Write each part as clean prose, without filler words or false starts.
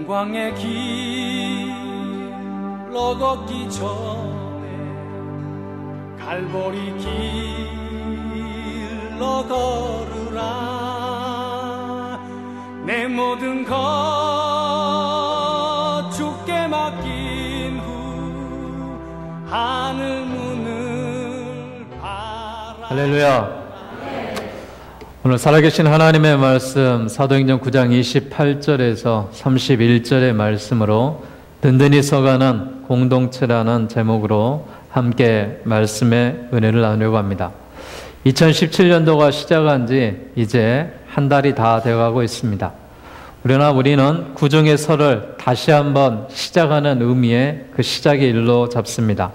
영광의 길로 걷기 전에 갈보리 길로 걸으라. 내 모든 것 주께 맡긴 후 하늘 문을 바라. 할렐루야. 오늘 살아계신 하나님의 말씀 사도행전 9장 28절에서 31절의 말씀으로 든든히 서가는 공동체라는 제목으로 함께 말씀의 은혜를 나누려고 합니다. 2017년도가 시작한 지 이제 한 달이 다 되어가고 있습니다. 그러나 우리는 구중의 설을 다시 한번 시작하는 의미의 그 시작의 일로 잡습니다.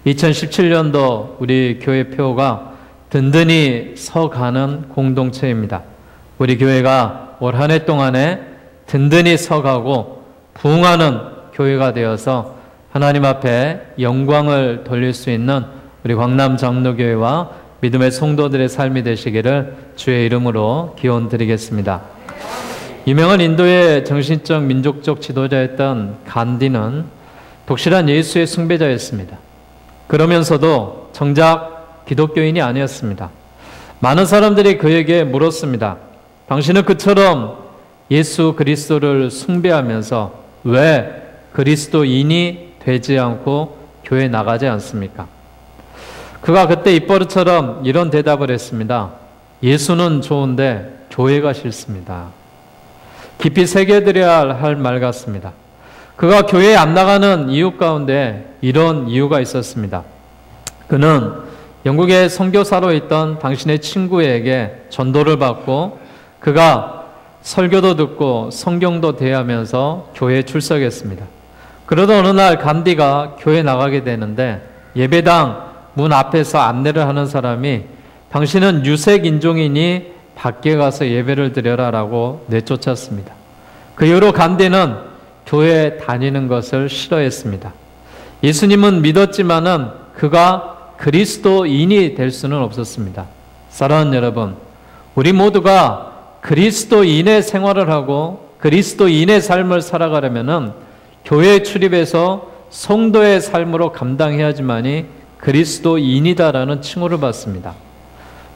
2017년도 우리 교회 표가 든든히 서가는 공동체입니다. 우리 교회가 올 한 해 동안에 든든히 서가고 부흥하는 교회가 되어서 하나님 앞에 영광을 돌릴 수 있는 우리 광남 장로교회와 믿음의 성도들의 삶이 되시기를 주의 이름으로 기원드리겠습니다. 유명한 인도의 정신적 민족적 지도자였던 간디는 독실한 예수의 숭배자였습니다. 그러면서도 정작 기독교인이 아니었습니다. 많은 사람들이 그에게 물었습니다. 당신은 그처럼 예수 그리스도를 숭배하면서 왜 그리스도인이 되지 않고 교회에 나가지 않습니까? 그가 그때 입버릇처럼 이런 대답을 했습니다. 예수는 좋은데 교회가 싫습니다. 깊이 새겨드려야 할 말 같습니다. 그가 교회에 안 나가는 이유 가운데 이런 이유가 있었습니다. 그는 영국의 선교사로 있던 당신의 친구에게 전도를 받고 그가 설교도 듣고 성경도 대하면서 교회에 출석했습니다. 그러다 어느 날 간디가 교회에 나가게 되는데 예배당 문 앞에서 안내를 하는 사람이 당신은 유색 인종이니 밖에 가서 예배를 드려라 라고 내쫓았습니다. 그 이후로 간디는 교회에 다니는 것을 싫어했습니다. 예수님은 믿었지만은 그가 그리스도인이 될 수는 없었습니다. 사랑하는 여러분, 우리 모두가 그리스도인의 생활을 하고 그리스도인의 삶을 살아가려면은 교회에 출입해서 성도의 삶으로 감당해야지만이 그리스도인이다라는 칭호를 받습니다.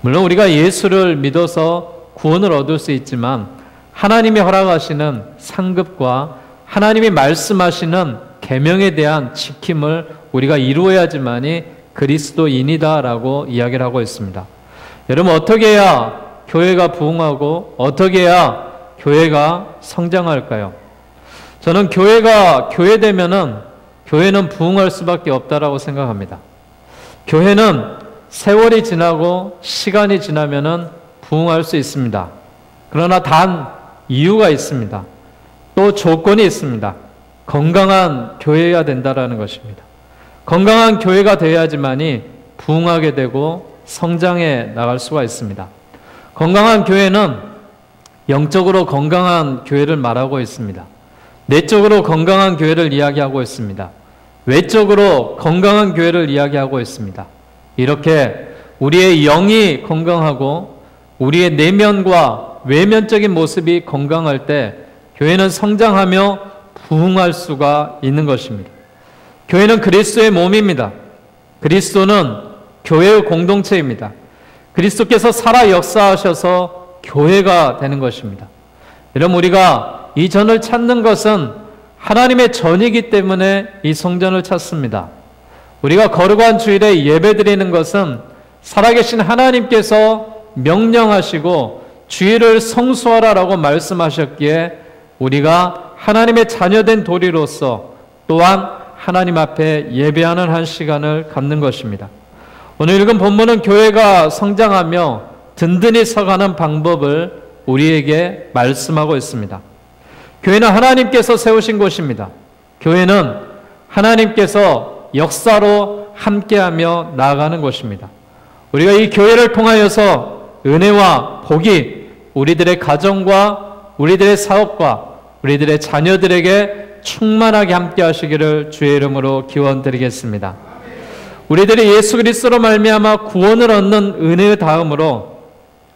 물론 우리가 예수를 믿어서 구원을 얻을 수 있지만 하나님이 허락하시는 상급과 하나님이 말씀하시는 계명에 대한 지킴을 우리가 이루어야지만이 그리스도인이다라고 이야기를 하고 있습니다. 여러분, 어떻게 해야 교회가 부흥하고 어떻게 해야 교회가 성장할까요? 저는 교회가 교회되면은 교회는 부흥할 수밖에 없다라고 생각합니다. 교회는 세월이 지나고 시간이 지나면은 부흥할 수 있습니다. 그러나 단 이유가 있습니다. 또 조건이 있습니다. 건강한 교회여야 된다라는 것입니다. 건강한 교회가 되어야지만이 부흥하게 되고 성장해 나갈 수가 있습니다. 건강한 교회는 영적으로 건강한 교회를 말하고 있습니다. 내적으로 건강한 교회를 이야기하고 있습니다. 외적으로 건강한 교회를 이야기하고 있습니다. 이렇게 우리의 영이 건강하고 우리의 내면과 외면적인 모습이 건강할 때 교회는 성장하며 부흥할 수가 있는 것입니다. 교회는 그리스도의 몸입니다. 그리스도는 교회의 공동체입니다. 그리스도께서 살아 역사하셔서 교회가 되는 것입니다. 여러분, 우리가 이 전을 찾는 것은 하나님의 전이기 때문에 이 성전을 찾습니다. 우리가 거룩한 주일에 예배드리는 것은 살아계신 하나님께서 명령하시고 주일을 성수하라라고 말씀하셨기에 우리가 하나님의 자녀된 도리로서 또한 하나님 앞에 예배하는 한 시간을 갖는 것입니다. 오늘 읽은 본문은 교회가 성장하며 든든히 서가는 방법을 우리에게 말씀하고 있습니다. 교회는 하나님께서 세우신 곳입니다. 교회는 하나님께서 역사로 함께하며 나아가는 곳입니다. 우리가 이 교회를 통하여서 은혜와 복이 우리들의 가정과 우리들의 사업과 우리들의 자녀들에게 충만하게 함께 하시기를 주의 이름으로 기원드리겠습니다. 우리들이 예수 그리스도로 말미암아 구원을 얻는 은혜의 다음으로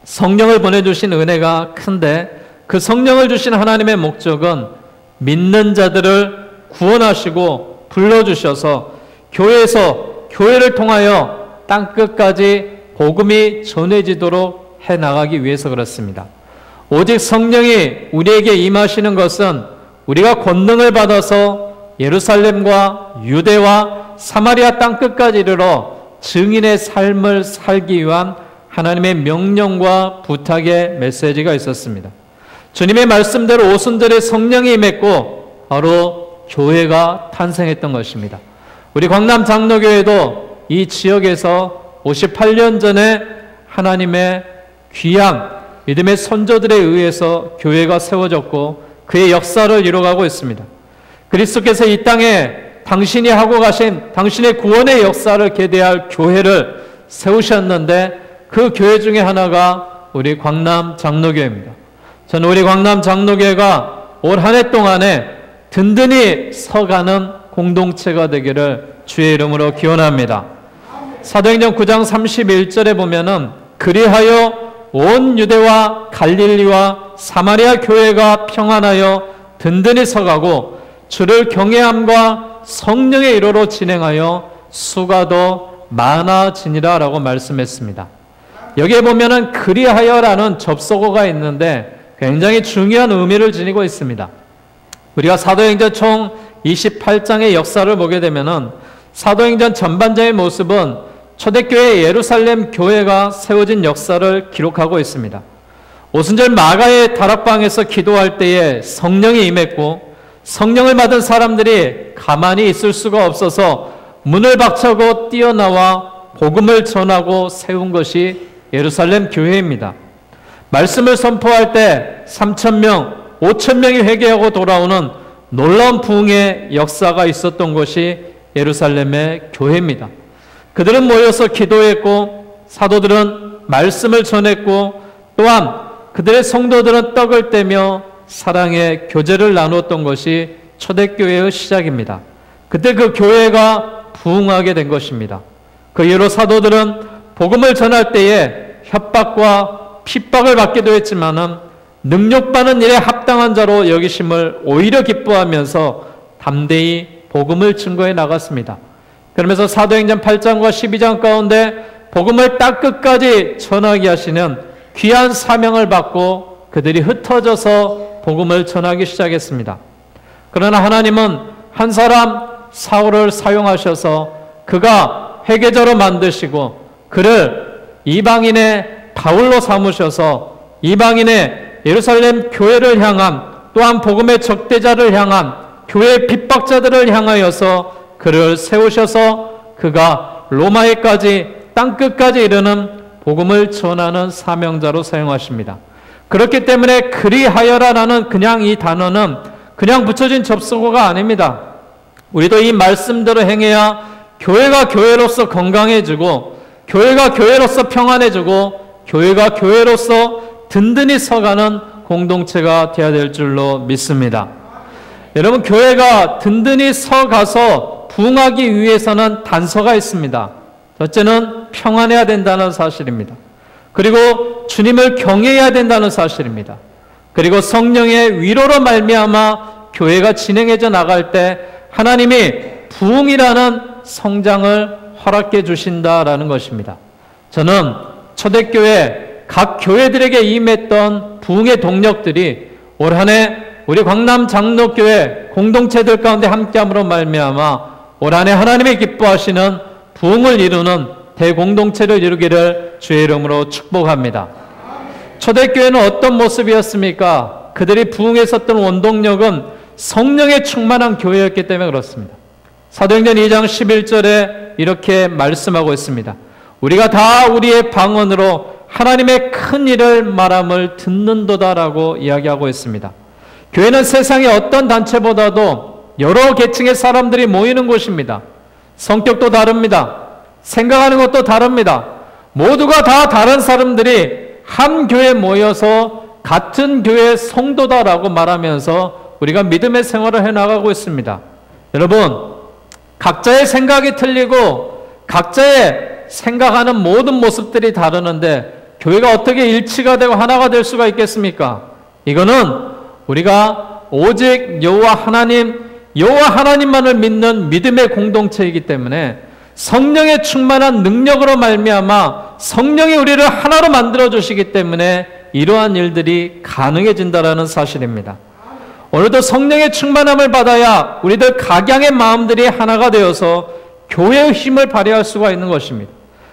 성령을 보내주신 은혜가 큰데 그 성령을 주신 하나님의 목적은 믿는 자들을 구원하시고 불러주셔서 교회를 통하여 땅끝까지 복음이 전해지도록 해나가기 위해서 그렇습니다. 오직 성령이 우리에게 임하시는 것은 우리가 권능을 받아서 예루살렘과 유대와 사마리아 땅끝까지 이르러 증인의 삶을 살기 위한 하나님의 명령과 부탁의 메시지가 있었습니다. 주님의 말씀대로 오순절에 성령이 임했고 바로 교회가 탄생했던 것입니다. 우리 광남 장로교회도 이 지역에서 58년 전에 하나님의 귀한 믿음의 선조들에 의해서 교회가 세워졌고 그의 역사를 이뤄가고 있습니다. 그리스도께서 이 땅에 당신이 하고 가신 당신의 구원의 역사를 계대할 교회를 세우셨는데 그 교회 중에 하나가 우리 광남 장로교회입니다. 저는 우리 광남 장로교회가 올 한 해 동안에 든든히 서가는 공동체가 되기를 주의 이름으로 기원합니다. 사도행전 9장 31절에 보면은 그리하여 온 유대와 갈릴리와 사마리아 교회가 평안하여 든든히 서가고 주를 경외함과 성령의 일호로 진행하여 수가 더 많아지니라 라고 말씀했습니다. 여기에 보면은 그리하여라는 접속어가 있는데 굉장히 중요한 의미를 지니고 있습니다. 우리가 사도행전 총 28장의 역사를 보게 되면은 사도행전 전반적인 모습은 초대교회 예루살렘 교회가 세워진 역사를 기록하고 있습니다. 오순절 마가의 다락방에서 기도할 때에 성령이 임했고 성령을 받은 사람들이 가만히 있을 수가 없어서 문을 박차고 뛰어나와 복음을 전하고 세운 것이 예루살렘 교회입니다. 말씀을 선포할 때 3,000명, 5,000명이 회개하고 돌아오는 놀라운 부흥의 역사가 있었던 것이 예루살렘의 교회입니다. 그들은 모여서 기도했고 사도들은 말씀을 전했고 또한 그들의 성도들은 떡을 떼며 사랑의 교제를 나누었던 것이 초대교회의 시작입니다. 그때 그 교회가 부흥하게 된 것입니다. 그 이후로 사도들은 복음을 전할 때에 협박과 핍박을 받기도 했지만은 능력받는 일에 합당한 자로 여기심을 오히려 기뻐하면서 담대히 복음을 증거해 나갔습니다. 그러면서 사도행전 8장과 12장 가운데 복음을 땅끝까지 전하게 하시는 귀한 사명을 받고 그들이 흩어져서 복음을 전하기 시작했습니다. 그러나 하나님은 한 사람 사울을 사용하셔서 그가 회개자로 만드시고 그를 이방인의 바울로 삼으셔서 이방인의 예루살렘 교회를 향한 또한 복음의 적대자를 향한 교회의 핍박자들을 향하여서 그를 세우셔서 그가 로마에까지 땅끝까지 이르는 복음을 전하는 사명자로 사용하십니다. 그렇기 때문에 그리하여라는 그냥 이 단어는 그냥 붙여진 접속어가 아닙니다. 우리도 이 말씀대로 행해야 교회가 교회로서 건강해지고 교회가 교회로서 평안해지고 교회가 교회로서 든든히 서가는 공동체가 되어야 될 줄로 믿습니다. 여러분, 교회가 든든히 서가서 부흥하기 위해서는 단서가 있습니다. 첫째는 평안해야 된다는 사실입니다. 그리고 주님을 경외해야 된다는 사실입니다. 그리고 성령의 위로로 말미암아 교회가 진행해져 나갈 때 하나님이 부흥이라는 성장을 허락해 주신다라는 것입니다. 저는 초대교회 각 교회들에게 임했던 부흥의 동력들이 올 한 해 우리 광남 장로교회 공동체들 가운데 함께함으로 말미암아 올 한 해 하나님이 기뻐하시는 부흥을 이루는 대공동체를 이루기를 주의 이름으로 축복합니다. 초대교회는 어떤 모습이었습니까? 그들이 부흥했었던 원동력은 성령에 충만한 교회였기 때문에 그렇습니다. 사도행전 2장 11절에 이렇게 말씀하고 있습니다. 우리가 다 우리의 방언으로 하나님의 큰 일을 말함을 듣는도다라고 이야기하고 있습니다. 교회는 세상의 어떤 단체보다도 여러 계층의 사람들이 모이는 곳입니다. 성격도 다릅니다. 생각하는 것도 다릅니다. 모두가 다 다른 사람들이 한 교회에 모여서 같은 교회의 성도다라고 말하면서 우리가 믿음의 생활을 해나가고 있습니다. 여러분, 각자의 생각이 틀리고 각자의 생각하는 모든 모습들이 다르는데 교회가 어떻게 일치가 되고 하나가 될 수가 있겠습니까? 이거는 우리가 오직 여호와 하나님만을 믿는 믿음의 공동체이기 때문에 성령의 충만한 능력으로 말미암아 성령이 우리를 하나로 만들어 주시기 때문에 이러한 일들이 가능해진다라는 사실입니다. 오늘도 성령의 충만함을 받아야 우리들 각양의 마음들이 하나가 되어서 교회의 힘을 발휘할 수가 있는 것입니다.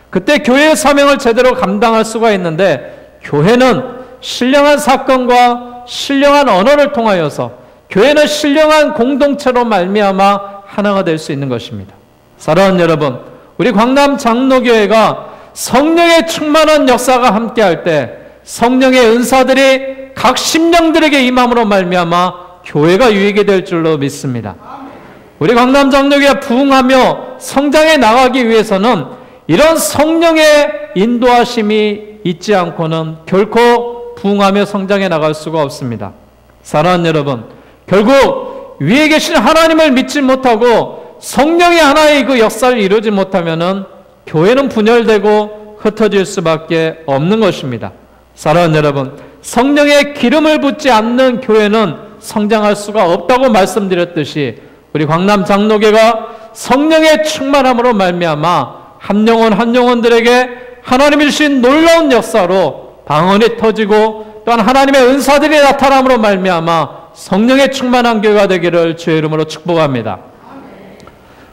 그때 교회의 사명을 제대로 감당할 수가 있는데, 교회는 신령한 사건과 신령한 언어를 통하여서, 교회는 신령한 공동체로 말미암아 하나가 될 수 있는 것입니다. 사랑하는 여러분, 우리 광남 장로교회가 성령의 충만한 역사가 함께할 때 성령의 은사들이 각 심령들에게 임함으로 말미암아 교회가 유익이 될 줄로 믿습니다. 우리 광남 장로교회가 부흥하며 성장해 나가기 위해서는 이런 성령의 인도하심이 있지 않고는 결코 부흥하며 성장해 나갈 수가 없습니다. 사랑하는 여러분, 결국 위에 계신 하나님을 믿지 못하고 성령의 하나의 그 역사를 이루지 못하면은 교회는 분열되고 흩어질 수밖에 없는 것입니다. 사랑하는 여러분, 성령의 기름을 붓지 않는 교회는 성장할 수가 없다고 말씀드렸듯이, 우리 광남 장로교가 성령의 충만함으로 말미암아 한 영혼들에게 하나님이 주신 놀라운 역사로 방언이 터지고 또한 하나님의 은사들이 나타남으로 말미암아 성령의 충만한 교회가 되기를 주의 이름으로 축복합니다.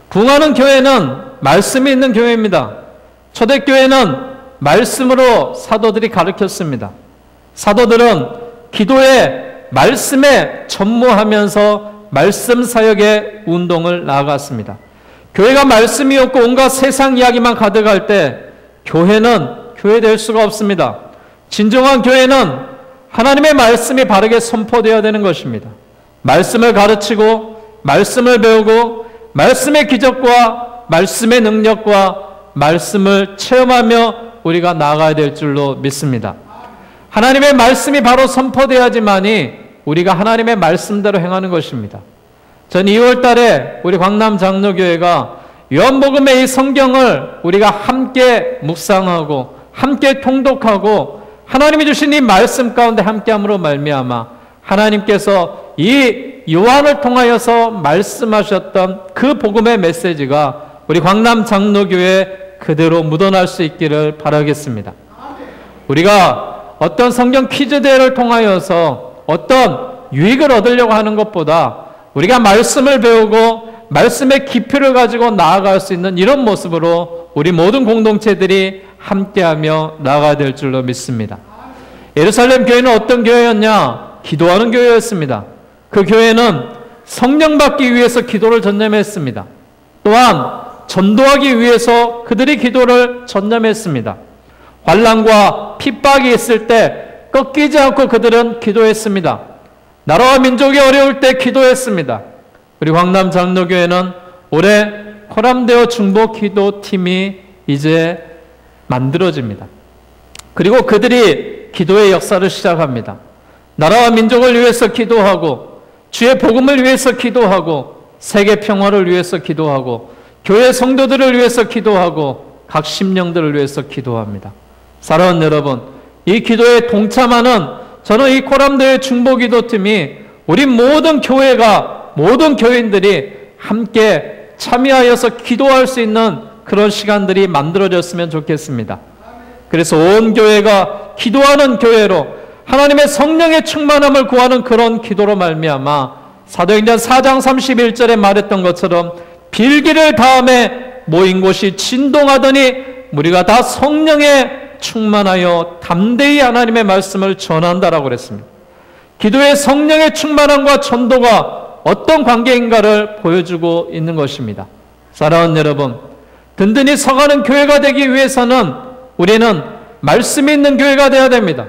부흥하는 교회는 말씀이 있는 교회입니다. 초대교회는 말씀으로 사도들이 가르쳤습니다. 사도들은 기도에 말씀에 전무하면서 말씀 사역의 운동을 나아갔습니다. 교회가 말씀이 없고 온갖 세상 이야기만 가득할 때 교회는 교회될 수가 없습니다. 진정한 교회는 하나님의 말씀이 바르게 선포되어야 되는 것입니다. 말씀을 가르치고 말씀을 배우고 말씀의 기적과 말씀의 능력과 말씀을 체험하며 우리가 나아가야 될 줄로 믿습니다. 하나님의 말씀이 바로 선포되어야지만이 우리가 하나님의 말씀대로 행하는 것입니다. 전 2월 달에 우리 광남 장로교회가 요한복음의 이 성경을 우리가 함께 묵상하고 함께 통독하고 하나님이 주신 이 말씀 가운데 함께함으로 말미암아 하나님께서 이 요한을 통하여서 말씀하셨던 그 복음의 메시지가 우리 광남 장로교회에 그대로 묻어날 수 있기를 바라겠습니다. 우리가 어떤 성경 퀴즈 대회를 통하여서 어떤 유익을 얻으려고 하는 것보다 우리가 말씀을 배우고 말씀의 깊이를 가지고 나아갈 수 있는 이런 모습으로 우리 모든 공동체들이 함께하며 나아가야 될 줄로 믿습니다. 예루살렘 교회는 어떤 교회였냐? 기도하는 교회였습니다. 그 교회는 성령 받기 위해서 기도를 전념했습니다. 또한 전도하기 위해서 그들이 기도를 전념했습니다. 환난과 핍박이 있을 때 꺾이지 않고 그들은 기도했습니다. 나라와 민족이 어려울 때 기도했습니다. 우리 광남 장로교회는 올해 코람데오 중보 기도팀이 이제 만들어집니다. 그리고 그들이 기도의 역사를 시작합니다. 나라와 민족을 위해서 기도하고 주의 복음을 위해서 기도하고 세계 평화를 위해서 기도하고 교회 성도들을 위해서 기도하고 각 심령들을 위해서 기도합니다. 사랑하는 여러분, 이 기도에 동참하는 저는 이 코람데오 중보기도팀이 우리 모든 교회가 모든 교인들이 함께 참여하여서 기도할 수 있는 그런 시간들이 만들어졌으면 좋겠습니다. 그래서 온 교회가 기도하는 교회로 하나님의 성령의 충만함을 구하는 그런 기도로 말미암아 사도행전 4장 31절에 말했던 것처럼 빌기를 다음에 모인 곳이 진동하더니 우리가 다 성령에 충만하여 담대히 하나님의 말씀을 전한다라고 그랬습니다. 기도의 성령의 충만함과 전도가 어떤 관계인가를 보여주고 있는 것입니다. 사랑하는 여러분, 든든히 서가는 교회가 되기 위해서는 우리는 말씀이 있는 교회가 되어야 됩니다.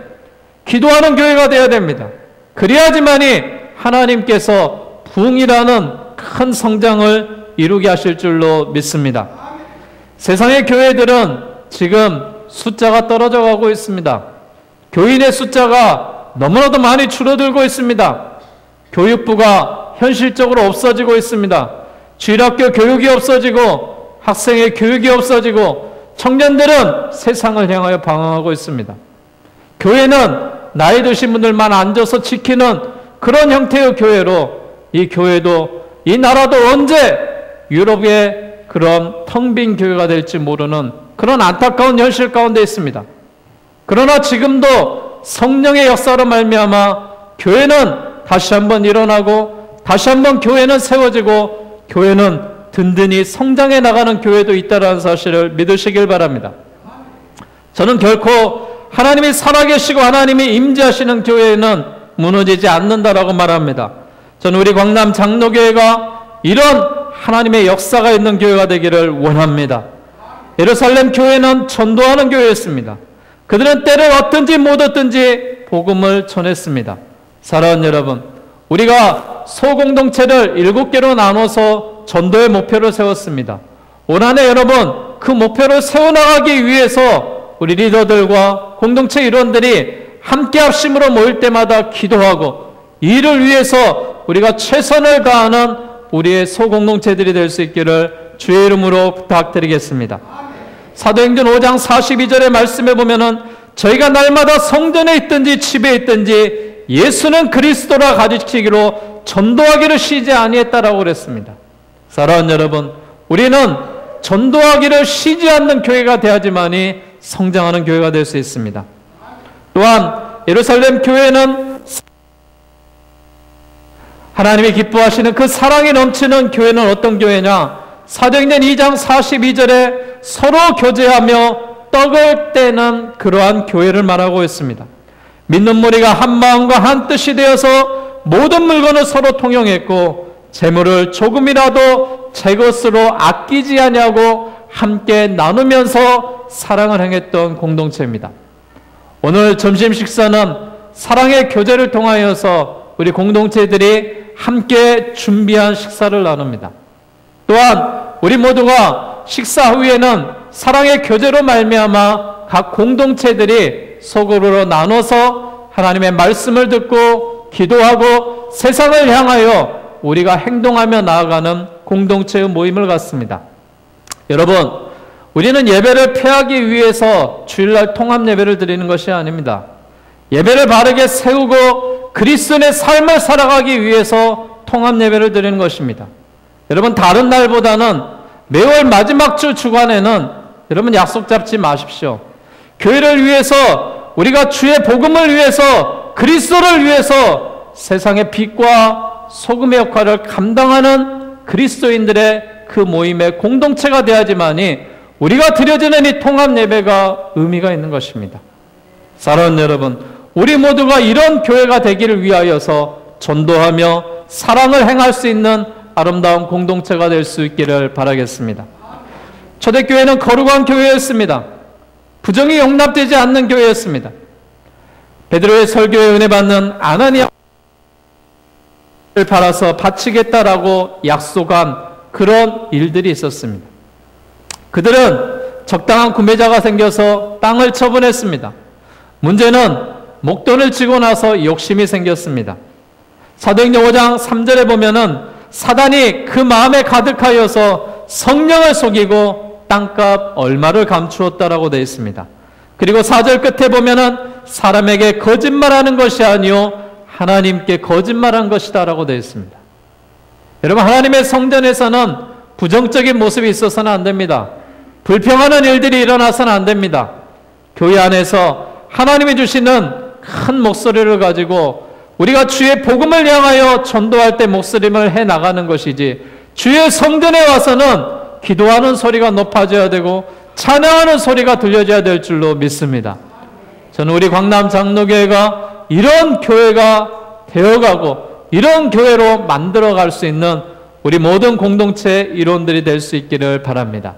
기도하는 교회가 되어야 됩니다. 그래야지만이 하나님께서 부흥이라는 큰 성장을 이루게 하실 줄로 믿습니다. 세상의 교회들은 지금 숫자가 떨어져 가고 있습니다. 교인의 숫자가 너무나도 많이 줄어들고 있습니다. 교육부가 현실적으로 없어지고 있습니다. 주일학교 교육이 없어지고 학생의 교육이 없어지고 청년들은 세상을 향하여 방황하고 있습니다. 교회는 나이 드신 분들만 앉아서 지키는 그런 형태의 교회로 이 교회도 이 나라도 언제 유럽의 그런 텅 빈 교회가 될지 모르는 그런 안타까운 현실 가운데 있습니다. 그러나 지금도 성령의 역사로 말미암아 교회는 다시 한번 일어나고 다시 한번 교회는 세워지고 교회는 든든히 성장해 나가는 교회도 있다는 사실을 믿으시길 바랍니다. 저는 결코 하나님이 살아계시고 하나님이 임재하시는 교회에는 무너지지 않는다라고 말합니다. 저는 우리 광남 장로교회가 이런 하나님의 역사가 있는 교회가 되기를 원합니다. 예루살렘 교회는 전도하는 교회였습니다. 그들은 때를 얻든지 못 얻든지 복음을 전했습니다. 사랑하는 여러분, 우리가 소공동체를 7개로 나눠서 전도의 목표를 세웠습니다. 올 한 해 여러분, 그 목표를 세워나가기 위해서 우리 리더들과 공동체 일원들이 함께 합심으로 모일 때마다 기도하고 이 일을 위해서 우리가 최선을 다하는 우리의 소공동체들이 될 수 있기를 주의 이름으로 부탁드리겠습니다. 사도행전 5장 42절의 말씀에 보면은 저희가 날마다 성전에 있든지 집에 있든지 예수는 그리스도라 가르치기로 전도하기를 쉬지 아니했다라고 그랬습니다. 사랑하는 여러분, 우리는 전도하기를 쉬지 않는 교회가 되어야지만이 성장하는 교회가 될 수 있습니다. 또한 예루살렘 교회는 하나님이 기뻐하시는 그 사랑이 넘치는 교회는 어떤 교회냐? 사도행전 2장 42절에 서로 교제하며 떡을 떼는 그러한 교회를 말하고 있습니다. 믿는 무리가 한 마음과 한 뜻이 되어서 모든 물건을 서로 통용했고 재물을 조금이라도 제 것으로 아끼지 아니하고 함께 나누면서 사랑을 행했던 공동체입니다. 오늘 점심 식사는 사랑의 교제를 통하여서 우리 공동체들이 함께 준비한 식사를 나눕니다. 또한 우리 모두가 식사 후에는 사랑의 교제로 말미암아 각 공동체들이 소그룹으로 나눠서 하나님의 말씀을 듣고 기도하고 세상을 향하여 우리가 행동하며 나아가는 공동체의 모임을 갖습니다. 여러분, 우리는 예배를 폐하기 위해서 주일날 통합 예배를 드리는 것이 아닙니다. 예배를 바르게 세우고 그리스도의 삶을 살아가기 위해서 통합 예배를 드리는 것입니다. 여러분, 다른 날보다는 매월 마지막 주 주간에는 여러분 약속 잡지 마십시오. 교회를 위해서, 우리가 주의 복음을 위해서, 그리스도를 위해서 세상의 빛과 소금의 역할을 감당하는 그리스도인들의 그 모임의 공동체가 되어야지만이 우리가 드려지는 이 통합 예배가 의미가 있는 것입니다. 사랑하는 여러분, 우리 모두가 이런 교회가 되기를 위하여서 전도하며 사랑을 행할 수 있는 아름다운 공동체가 될 수 있기를 바라겠습니다. 초대교회는 거룩한 교회였습니다. 부정이 용납되지 않는 교회였습니다. 베드로의 설교에 은혜 받는 아나니아를 팔아서 바치겠다라고 약속한 그런 일들이 있었습니다. 그들은 적당한 구매자가 생겨서 땅을 처분했습니다. 문제는 목돈을 쥐고 나서 욕심이 생겼습니다. 사도행전 5장 3절에 보면은 사단이 그 마음에 가득하여서 성령을 속이고 땅값 얼마를 감추었다라고 되어 있습니다. 그리고 4절 끝에 보면은 사람에게 거짓말하는 것이 아니요 하나님께 거짓말한 것이다라고 되어 있습니다. 여러분, 하나님의 성전에서는 부정적인 모습이 있어서는 안 됩니다. 불평하는 일들이 일어나서는 안 됩니다. 교회 안에서 하나님이 주시는 큰 목소리를 가지고 우리가 주의 복음을 향하여 전도할 때 목소림을 해나가는 것이지, 주의 성전에 와서는 기도하는 소리가 높아져야 되고 찬양하는 소리가 들려져야 될 줄로 믿습니다. 저는 우리 광남 장로교회가 이런 교회가 되어가고 이런 교회로 만들어갈 수 있는 우리 모든 공동체 일원들이 될 수 있기를 바랍니다.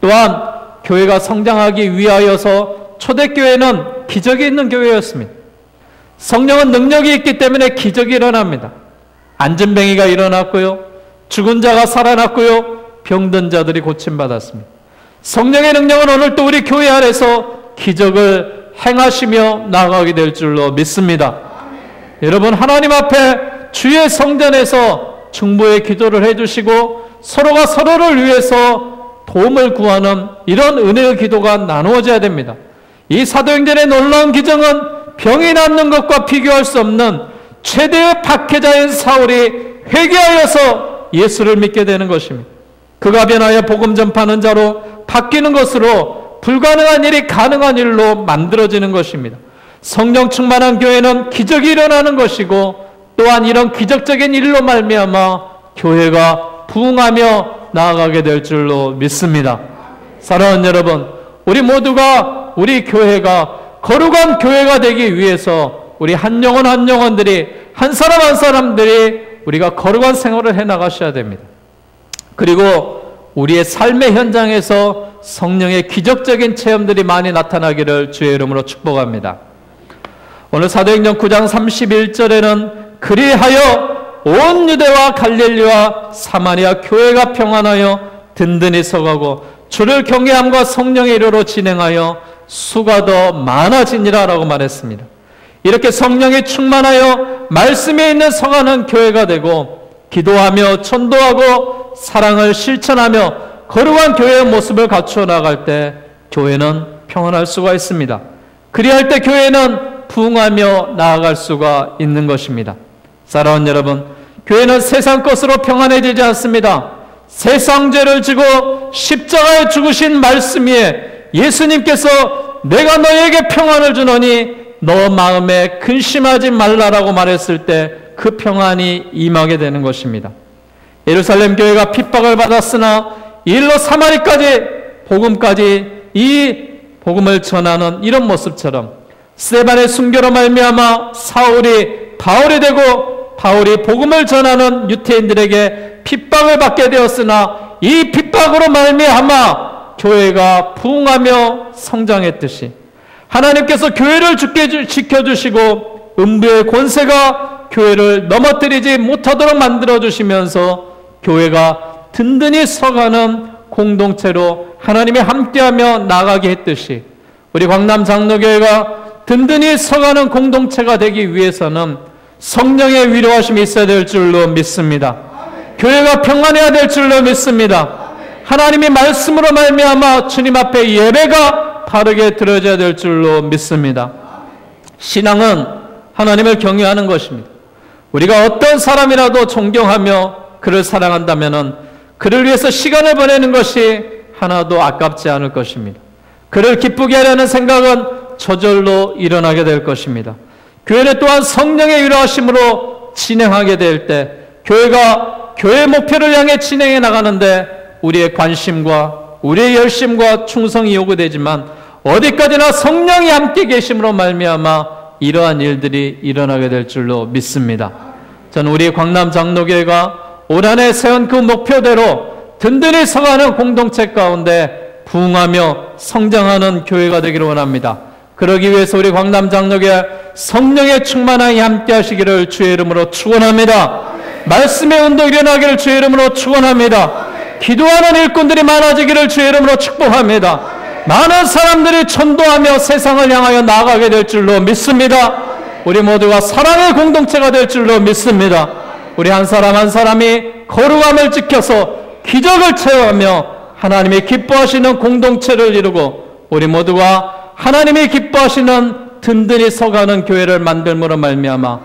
또한 교회가 성장하기 위하여서 초대교회는 기적이 있는 교회였습니다. 성령은 능력이 있기 때문에 기적이 일어납니다. 안진뱅이가 일어났고요, 죽은 자가 살아났고요, 병든 자들이 고침받았습니다. 성령의 능력은 오늘도 우리 교회 안에서 기적을 행하시며 나아가게 될 줄로 믿습니다. 여러분, 하나님 앞에 주의 성전에서 중보의 기도를 해주시고 서로가 서로를 위해서 도움을 구하는 이런 은혜의 기도가 나누어져야 됩니다. 이 사도행전의 놀라운 기적은 병이 낫는 것과 비교할 수 없는 최대의 박해자인 사울이 회개하여서 예수를 믿게 되는 것입니다. 그가 변하여 복음 전파하는 자로 바뀌는 것으로 불가능한 일이 가능한 일로 만들어지는 것입니다. 성령 충만한 교회는 기적이 일어나는 것이고, 또한 이런 기적적인 일로 말미암아 교회가 부흥하며 나아가게 될 줄로 믿습니다. 사랑하는 여러분, 우리 모두가 우리 교회가 거룩한 교회가 되기 위해서 우리 한 영혼 한 영혼들이, 한 사람 한 사람들이 우리가 거룩한 생활을 해나가셔야 됩니다. 그리고 우리의 삶의 현장에서 성령의 기적적인 체험들이 많이 나타나기를 주의 이름으로 축복합니다. 오늘 사도행전 9장 31절에는 그리하여 온 유대와 갈릴리와 사마리아 교회가 평안하여 든든히 서가고 주를 경외함과 성령의 이르로 진행하여 수가 더 많아지니라 라고 말했습니다. 이렇게 성령이 충만하여 말씀에 있는 서가는 교회가 되고, 기도하며 전도하고 사랑을 실천하며 거룩한 교회의 모습을 갖추어 나갈 때 교회는 평안할 수가 있습니다. 그리할 때 교회는 부흥하며 나아갈 수가 있는 것입니다. 사랑하는 여러분, 교회는 세상 것으로 평안해지지 않습니다. 세상 죄를 지고 십자가에 죽으신 말씀 위에 예수님께서 내가 너에게 평안을 주노니 너 마음에 근심하지 말라라고 말했을 때 그 평안이 임하게 되는 것입니다. 예루살렘 교회가 핍박을 받았으나 일로 사마리까지 복음까지 이 복음을 전하는 이런 모습처럼 스데반의 순교로 말미암아 사울이 바울이 되고, 바울이 복음을 전하는 유태인들에게 핍박을 받게 되었으나 이 핍박으로 말미암아 교회가 부흥하며 성장했듯이 하나님께서 교회를 지켜주시고 음부의 권세가 교회를 넘어뜨리지 못하도록 만들어주시면서 교회가 든든히 서가는 공동체로 하나님이 함께하며 나가게 했듯이 우리 광남 장로교회가 든든히 서가는 공동체가 되기 위해서는 성령의 위로하심이 있어야 될 줄로 믿습니다. 교회가 평안해야 될 줄로 믿습니다. 하나님이 말씀으로 말미암아 주님 앞에 예배가 바르게 드려져야 될 줄로 믿습니다. 신앙은 하나님을 경외하는 것입니다. 우리가 어떤 사람이라도 존경하며 그를 사랑한다면 그를 위해서 시간을 보내는 것이 하나도 아깝지 않을 것입니다. 그를 기쁘게 하려는 생각은 저절로 일어나게 될 것입니다. 교회는 또한 성령의 위로하심으로 진행하게 될 때 교회가 교회의 목표를 향해 진행해 나가는데 우리의 관심과 우리의 열심과 충성이 요구되지만 어디까지나 성령이 함께 계심으로 말미암아 이러한 일들이 일어나게 될 줄로 믿습니다. 저는 우리 광남 장로교회가 올 한 해 세운 그 목표대로 든든히 서가는 공동체 가운데 부흥하며 성장하는 교회가 되기를 원합니다. 그러기 위해서 우리 광남 장로교회 성령의 충만함이 함께 하시기를 주의 이름으로 축원합니다. 말씀의 운동이 일어나기를 주의 이름으로 축원합니다. 기도하는 일꾼들이 많아지기를 주의 이름으로 축복합니다. 많은 사람들이 전도하며 세상을 향하여 나아가게 될 줄로 믿습니다. 우리 모두가 사랑의 공동체가 될 줄로 믿습니다. 우리 한 사람 한 사람이 거룩함을 지켜서 기적을 체험하며 하나님이 기뻐하시는 공동체를 이루고 우리 모두가 하나님이 기뻐하시는 든든히 서가는 교회를 만들므로 말미암아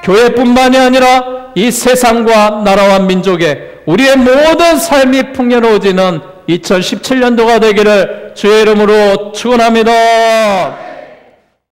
교회뿐만이 아니라 이 세상과 나라와 민족에 우리의 모든 삶이 풍요로워지는 2017년도가 되기를 주의 이름으로 축원합니다.